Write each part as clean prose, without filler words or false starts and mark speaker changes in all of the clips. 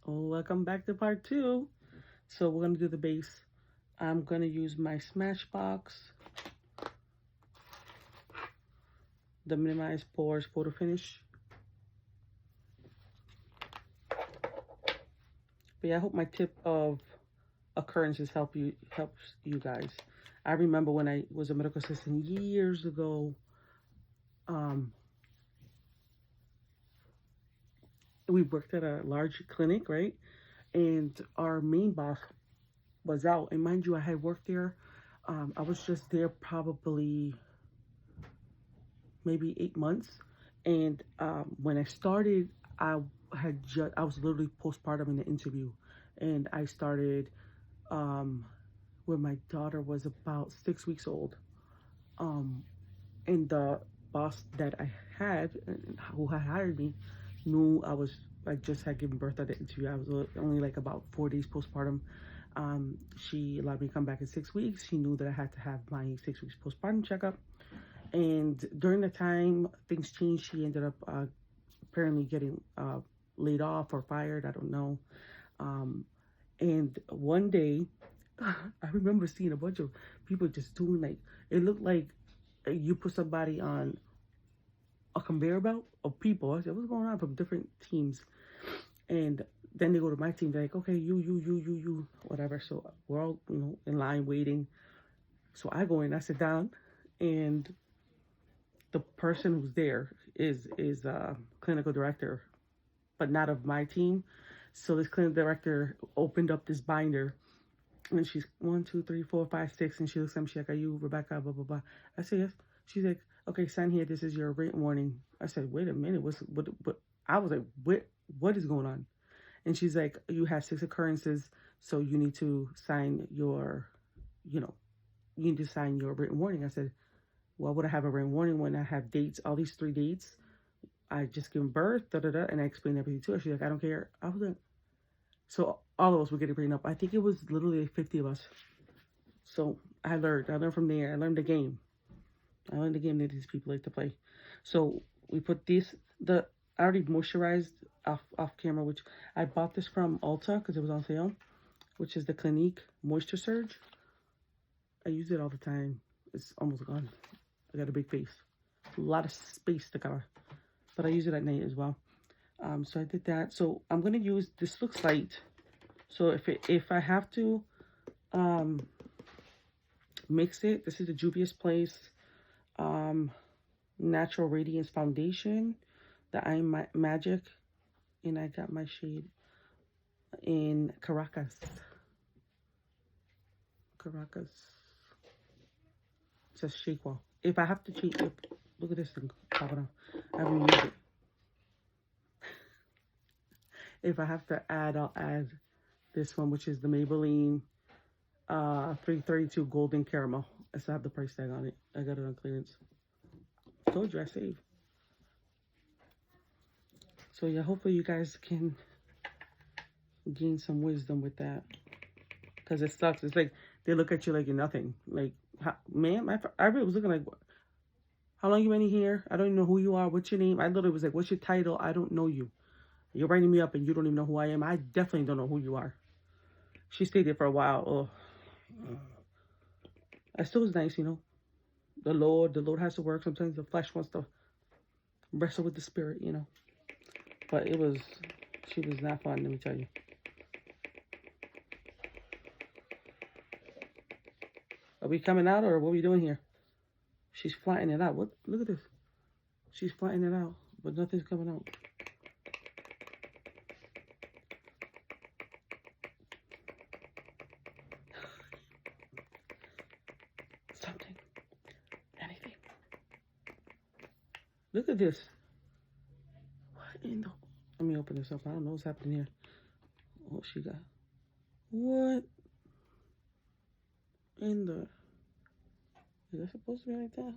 Speaker 1: Welcome back to part 2. So we're going to do the base. I'm going to use my Smashbox, the Minimize Pores Photo Finish. But yeah, I hope my tip of occurrences helps you guys. I remember when I was a medical assistant years ago, we worked at a large clinic, right? And our main boss was out. And mind you, I had worked there. I was just there probably maybe 8 months. And when I started, I was literally postpartum in the interview. And I started when my daughter was about 6 weeks old. And the boss that I had, who had hired me, knew I just had given birth at the interview. I was only like about 4 days postpartum. She allowed me to come back in 6 weeks. She knew that I had to have my 6 weeks postpartum checkup. And during the time things changed, she ended up apparently getting laid off or fired. I don't know. And one day, I remember seeing a bunch of people just doing like, it looked like you put somebody on a conveyor belt of people. I said, what's going on, from different teams? And then they go to my team. They're like, okay, you, whatever. So we're all, in line waiting. So I go in, I sit down, and the person who's there is a clinical director, but not of my team. So this clinical director opened up this binder, and she's 1, 2, 3, 4, 5, 6, and she looks at me. She's like, "Are you Rebecca?" Blah blah blah. I said, "Yes." She's like, "Okay, sign here. This is your written warning." I said, "Wait a minute. What?" I was like, "What is going on?" And she's like, "You have 6 occurrences, so you need to sign your, you need to sign your written warning." I said, "Why would I have a written warning when I have dates? All these 3 dates. I just given birth, da da da." And I explained everything to her. She's like, "I don't care." I was like, so all of us were getting written up. I think it was literally like 50 of us. So I learned from there. I learned the game. I learned the game that these people like to play. So we put I already moisturized off camera, which I bought this from Ulta because it was on sale, which is the Clinique Moisture Surge. I use it all the time. It's almost gone. I got a big face. A lot of space to cover. But I use it at night as well. So I did that. So I'm going to use, this looks light. So if I have to mix it, this is the Juvia's Place Natural Radiance Foundation, the Eye Magic, and I got my shade in Caracas. It says shake well. If I have to change it, look at this thing popping off. I haven't used it. If I have to add, I'll add this one, which is the Maybelline 332 Golden Caramel. I still have the price tag on it. I got it on clearance. Told you I save. So yeah, hopefully you guys can gain some wisdom with that. Because it sucks. It's like they look at you like you're nothing. Like, ma'am, I really was looking like, how long you been here? I don't even know who you are. What's your name? I literally was like, what's your title? I don't know you. You're writing me up and you don't even know who I am. I definitely don't know who you are. She stayed there for a while. Oh. I still was nice, The Lord has to work. Sometimes the flesh wants to wrestle with the spirit, But she was not fun, let me tell you. Are we coming out or what are we doing here? She's flattening it out. What? Look at this. She's flattening it out, but nothing's coming out. Something. Anything. Look at this. What in the... Let me open this up. I don't know what's happening here. Oh, she got... What in the... Is that supposed to be like that?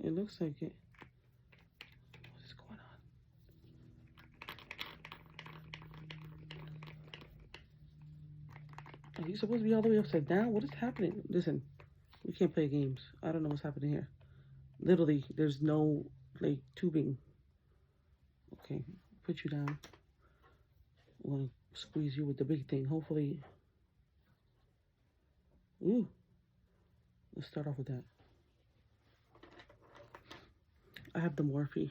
Speaker 1: It looks like it. What is going on? Are you supposed to be all the way upside down? What is happening? Listen, we can't play games. I don't know what's happening here. Literally, there's no, like, tubing. Okay, put you down. I'm gonna squeeze you with the big thing. Hopefully, ooh, let's start off with that. I have the Morphe.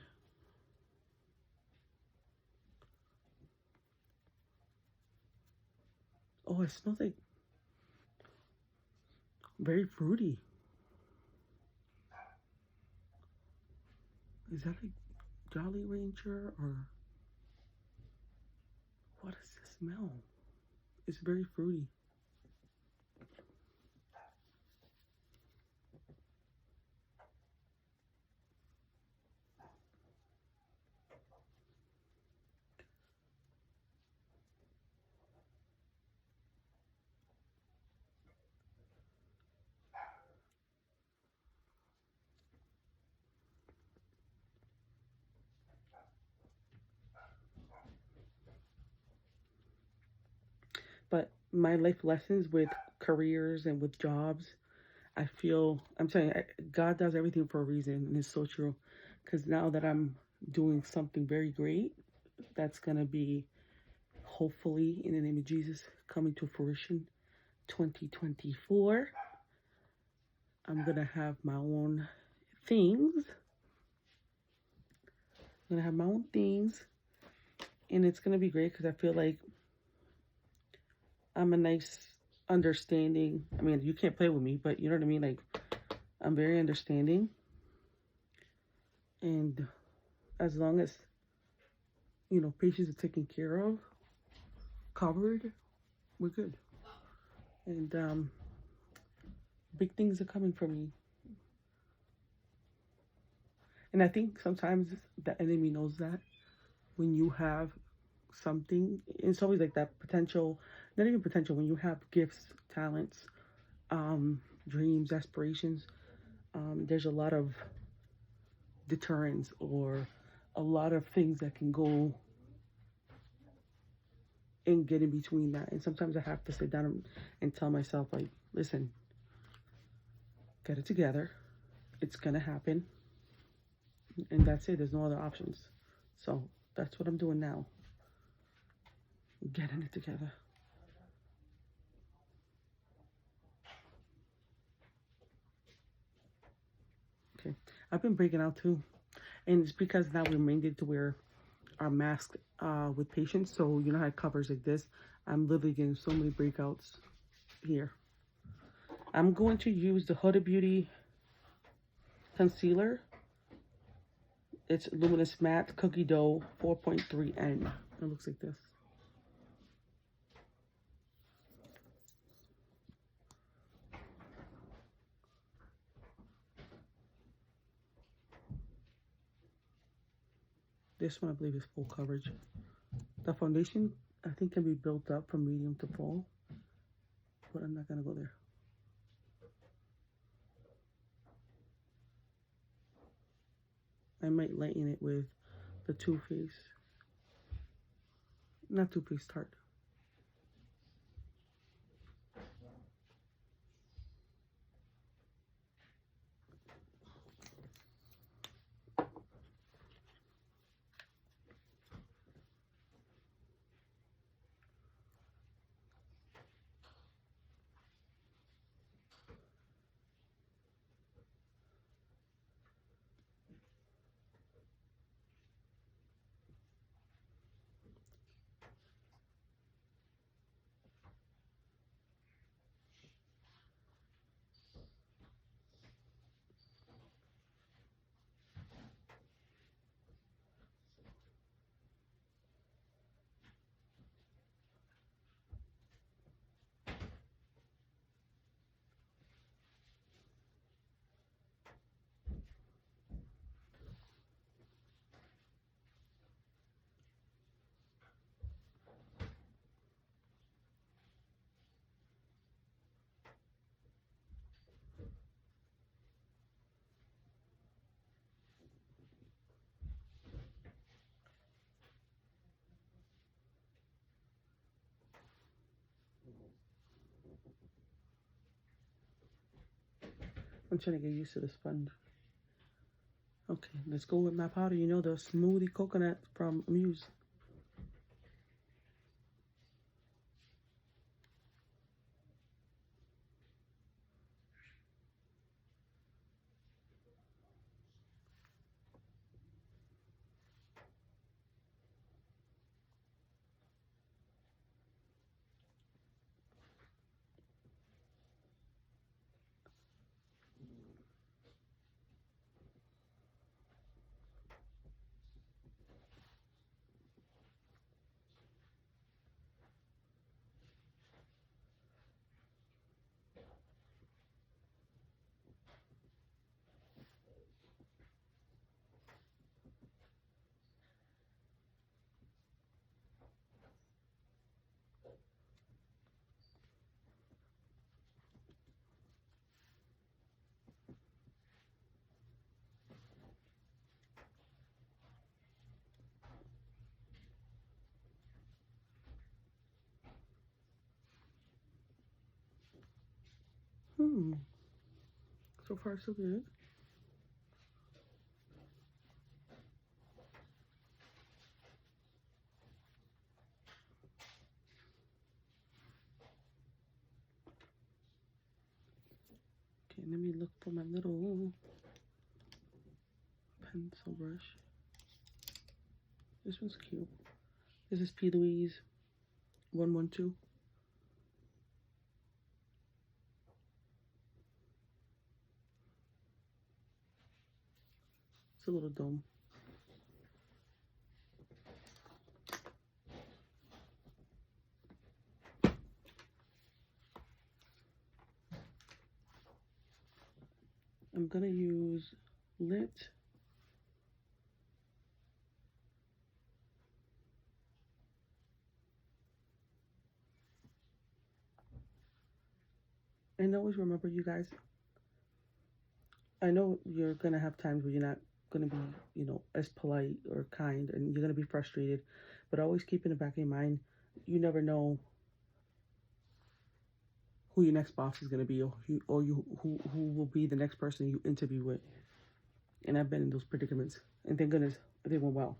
Speaker 1: Oh, it smells like very fruity. Is that like Jolly Ranger or what is the smell? It's very fruity. But my life lessons with careers and with jobs, I feel, I'm telling you, God does everything for a reason, and it's so true. Because now that I'm doing something very great, that's going to be hopefully in the name of Jesus coming to fruition 2024. I'm going to have my own things. I'm going to have my own things. And it's going to be great because I feel like I'm a nice, understanding. I mean, you can't play with me, but you know what I mean? Like, I'm very understanding. And as long as, you know, patients are taken care of, covered, we're good. And big things are coming for me. And I think sometimes the enemy knows that when you have something, it's always like that potential, not even potential, when you have gifts, talents, dreams, aspirations, there's a lot of deterrence or a lot of things that can go and get in between that. And sometimes I have to sit down and tell myself, like, listen, get it together. It's going to happen. And that's it. There's no other options. So that's what I'm doing now. Getting it together. Okay. I've been breaking out too. And it's because now we're mandated to wear our mask with patients. So you know how it covers like this? I'm literally getting so many breakouts here. I'm going to use the Huda Beauty concealer. It's Luminous Matte Cookie Dough 4.3N. It looks like this. This one I believe is full coverage. The foundation I think can be built up from medium to full, but I'm not gonna go there. I might lighten it with the Too Faced, not Too Faced Tarte. I'm trying to get used to the sponge. Okay, let's go with my powder. You know, the Smoothie Coconut from Amuse. So far, so good. Okay, let me look for my little pencil brush. This one's cute. This is P. Louise 112. It's a little dome. I'm gonna use Lit. And always remember, you guys, I know you're gonna have times where you're not gonna be, you know, as polite or kind, and you're gonna be frustrated, but always keep in the back of your mind, you never know who your next boss is gonna be, or who will be the next person you interview with. And I've been in those predicaments, and thank goodness they went well.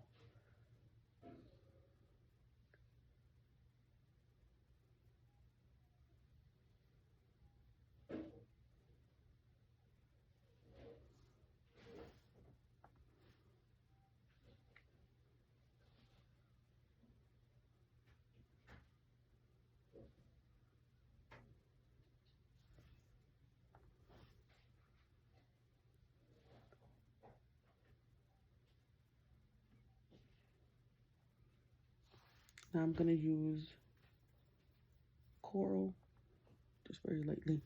Speaker 1: Now I'm gonna use Coral, just very lightly.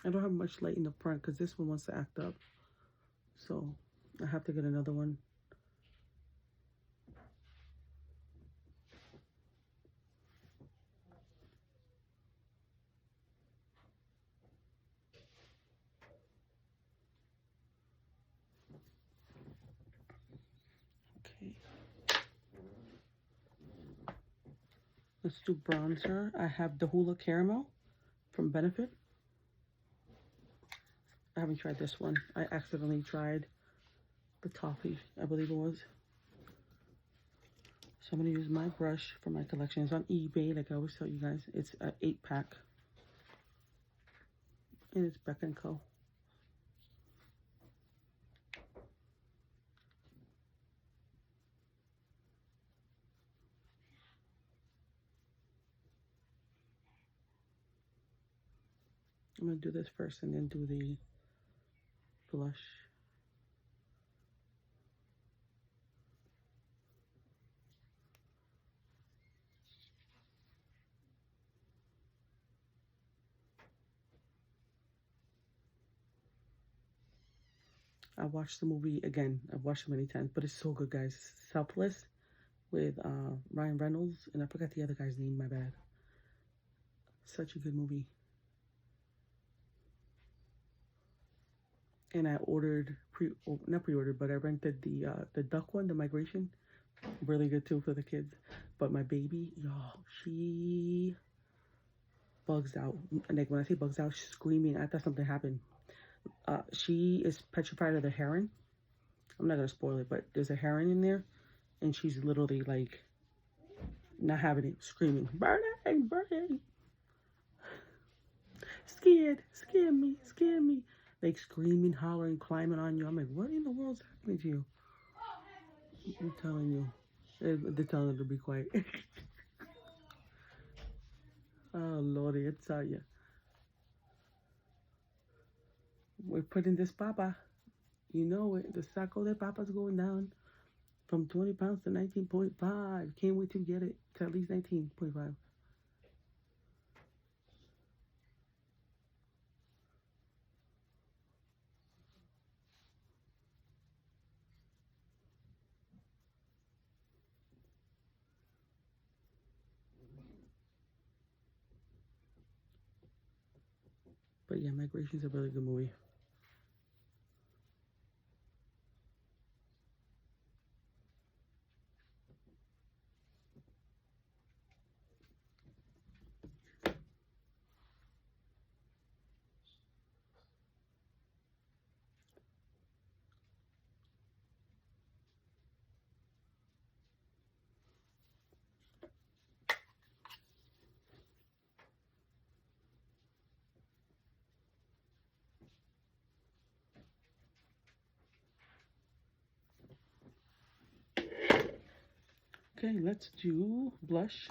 Speaker 1: I don't have much light in the front because this one wants to act up, so I have to get another one. Okay. Let's do bronzer. I have the Hoola Caramel from Benefit. I haven't tried this one. I accidentally tried the toffee, I believe it was. So I'm going to use my brush for my collection. It's on eBay, like I always tell you guys. It's an 8-pack. And it's Beck & Co. I'm going to do this first and then do the blush. I watched the movie again. I've watched it many times, but it's so good, guys. Selfless with Ryan Reynolds, and I forgot the other guy's name, my bad. Such a good movie. And I ordered, not pre-ordered, but I rented the duck one, the migration. Really good too for the kids. But my baby, y'all, she bugs out. Like when I say bugs out, she's screaming. I thought something happened. She is petrified of the heron. I'm not gonna spoil it, but there's a heron in there, and she's literally like not having it, screaming, burning, burning. Scared, scare me. Like screaming, hollering, climbing on you. I'm like, what in the world's happening to you? I'm telling you. They're telling her to be quiet. Oh, Lordy, I tell you. We're putting this papa. You know it. The saco de papa's going down from 20 pounds to 19.5. Can't wait to get it to at least 19.5. But yeah, Migration's a really good movie. Okay, let's do blush.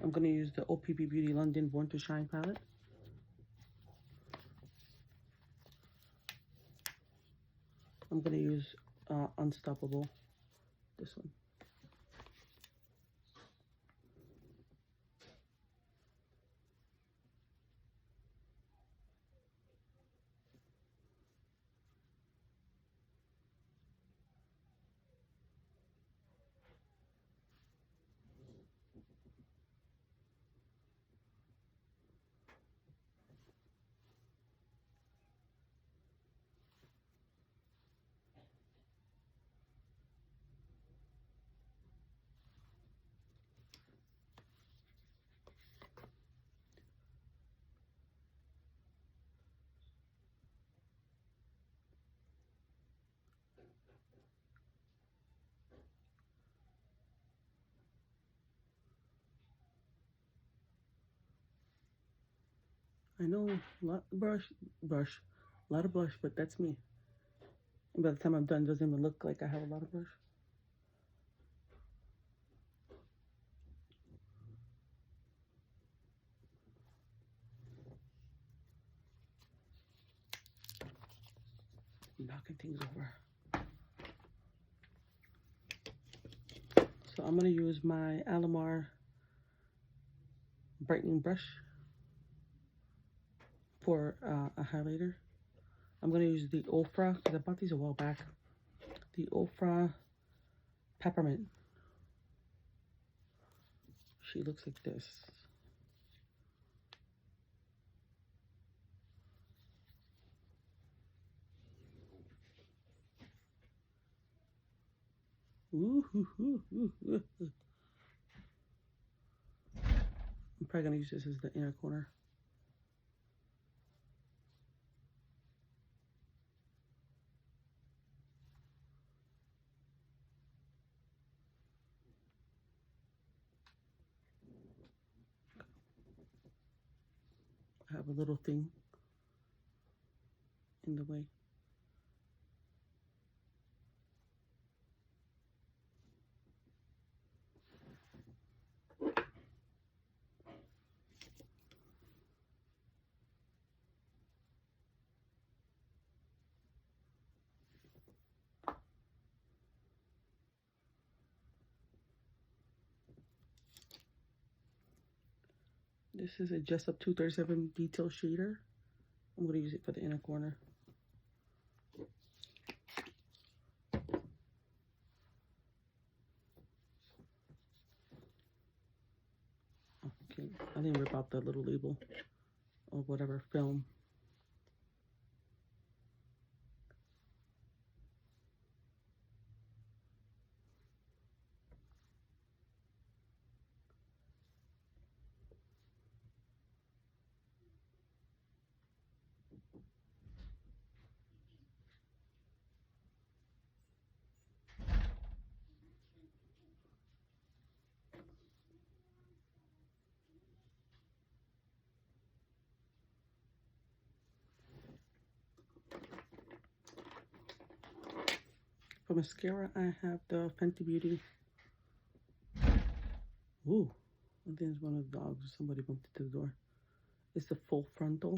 Speaker 1: I'm going to use the OPB Beauty London Born to Shine palette. I'm going to use Unstoppable, this one. I know, a lot a lot of blush, but that's me. And by the time I'm done, it doesn't even look like I have a lot of blush. Knocking things over. So I'm going to use my Alamar brightening brush for a highlighter. I'm going to use the Ofra, because I bought these a while back. The Ofra Peppermint. She looks like this. Ooh, ooh, ooh, ooh, ooh. I'm probably going to use this as the inner corner. I have a little thing in the way. This is a Just Up 237 Detail Shader. I'm going to use it for the inner corner. Okay, I didn't rip out the little label or whatever film. For mascara, I have the Fenty Beauty. Ooh, I think it's one of the dogs. Somebody bumped into the door. It's the full frontal.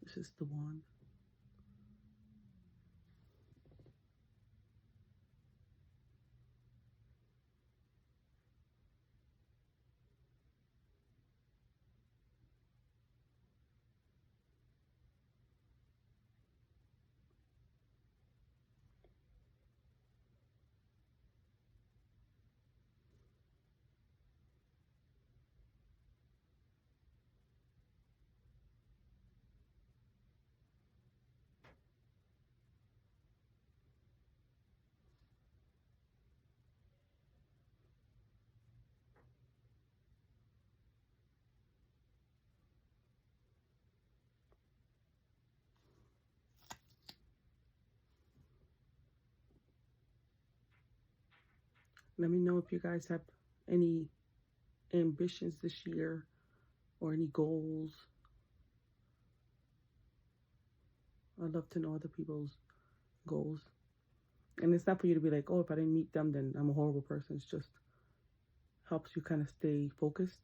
Speaker 1: This is the one. Let me know if you guys have any ambitions this year or any goals. I'd love to know other people's goals. And it's not for you to be like, oh, if I didn't meet them, then I'm a horrible person. It's just helps you kind of stay focused,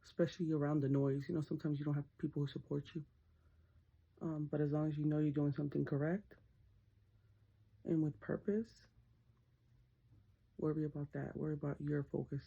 Speaker 1: especially around the noise. You know, sometimes you don't have people who support you. But as long as you know you're doing something correct and with purpose, worry about that. Worry about your focus.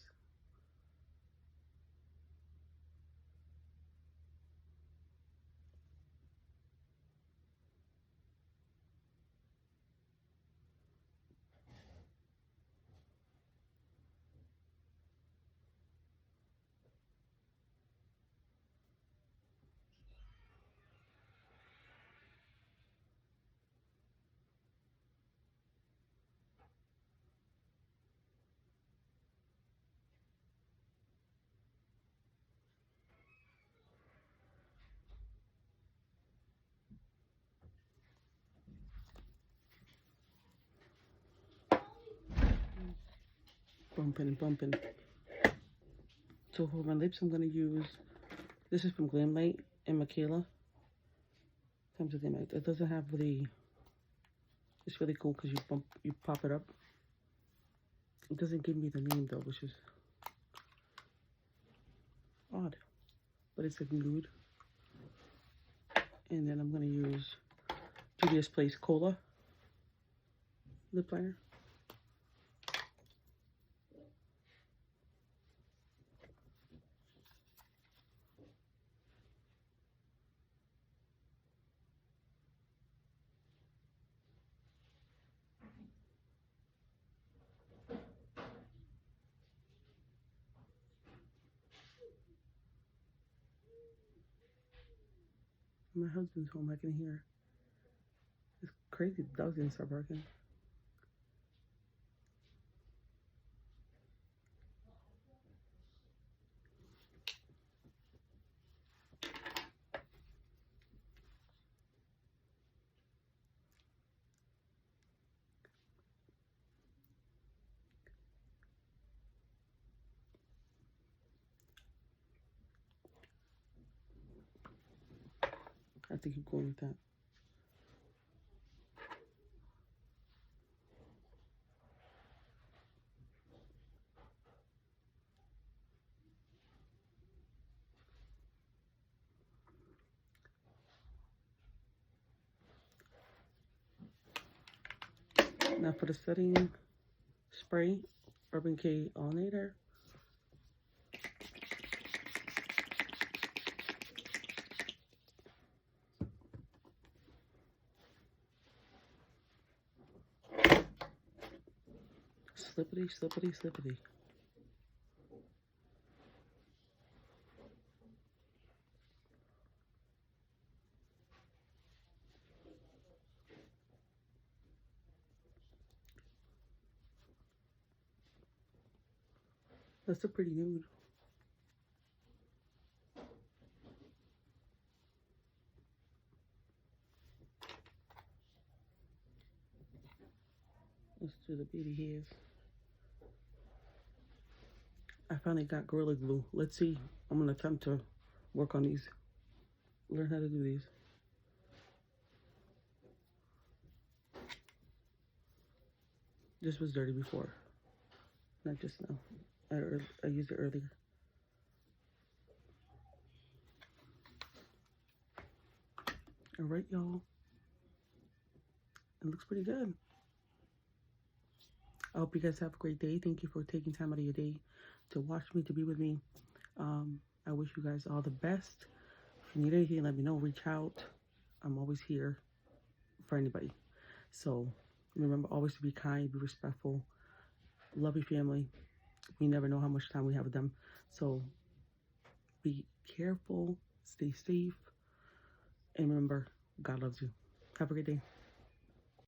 Speaker 1: Bumping and bumping. So for my lips, I'm going to use, this is from Glamlight and Michaela. Comes with Glamlight. It doesn't have the, it's really cool because you pop it up. It doesn't give me the name though, which is odd. But it's a nude. And then I'm going to use Juvia's Place Cola lip liner. My husband's home, I can hear. It's crazy, the dog's gonna start barking. I think keep going with that. Now for the setting spray, Urban Decay All Nighter. Slippity, slippity, slippity. That's a pretty nude. Let's do the beauty hairs. I finally got Gorilla Glue. Let's see. I'm gonna attempt to work on these. Learn how to do these. This was dirty before. Not just now. I used it earlier. All right, y'all. It looks pretty good. I hope you guys have a great day. Thank you for taking time out of your day to watch me, to be with me. I wish you guys all the best. If you need anything, let me know. Reach out. I'm always here for anybody. So remember always to be kind, be respectful, love your family. We never know how much time we have with them. So be careful, stay safe, and remember, God loves you. Have a great day.